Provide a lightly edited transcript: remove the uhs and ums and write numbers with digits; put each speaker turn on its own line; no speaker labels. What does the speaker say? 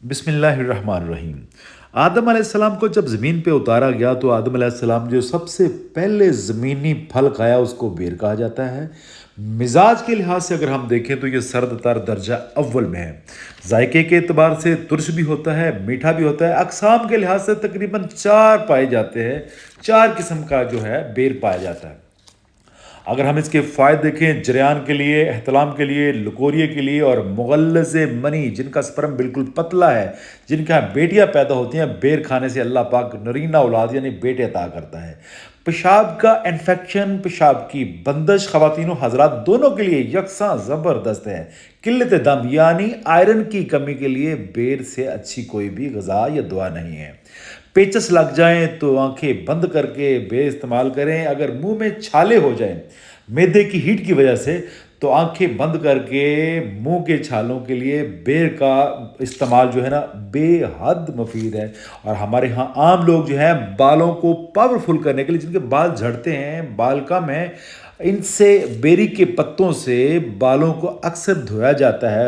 بسم اللہ الرحمن الرحیم۔ آدم علیہ السلام کو جب زمین پہ اتارا گیا تو آدم علیہ السلام جو سب سے پہلے زمینی پھل کھایا اس کو بیر کہا جاتا ہے۔ مزاج کے لحاظ سے اگر ہم دیکھیں تو یہ سرد تر درجہ اول میں ہے۔ ذائقے کے اعتبار سے ترش بھی ہوتا ہے، میٹھا بھی ہوتا ہے۔ اقسام کے لحاظ سے تقریباً 4 پائے جاتے ہیں، 4 قسم کا جو ہے بیر پایا جاتا ہے۔ اگر ہم اس کے فائدے دیکھیں، جریان کے لیے، احتلام کے لیے، لکوریے کے لیے اور مغلظ منی جن کا سپرم بالکل پتلا ہے، جن کے یہاں بیٹیاں پیدا ہوتی ہیں، بیر کھانے سے اللہ پاک نرینہ اولاد یعنی بیٹے عطا کرتا ہے۔ پیشاب کا انفیکشن، پیشاب کی بندش خواتین و حضرات دونوں کے لیے یکساں زبردست ہے۔ قلت دم یعنی آئرن کی کمی کے لیے بیر سے اچھی کوئی بھی غذا یا دوا نہیں ہے۔ پیچس لگ جائیں تو آنکھیں بند کر کے بیر استعمال کریں۔ اگر منہ میں چھالے ہو جائیں معدے کی ہیٹ کی وجہ سے تو آنکھیں بند کر کے منہ کے چھالوں کے لیے بیر کا استعمال جو ہے نا بے حد مفید ہے۔ اور ہمارے ہاں عام لوگ جو ہیں بالوں کو پاورفل کرنے کے لیے، جن کے بال جھڑتے ہیں، بال کم ہیں، ان سے بیری کے پتوں سے بالوں کو اکثر دھویا جاتا ہے۔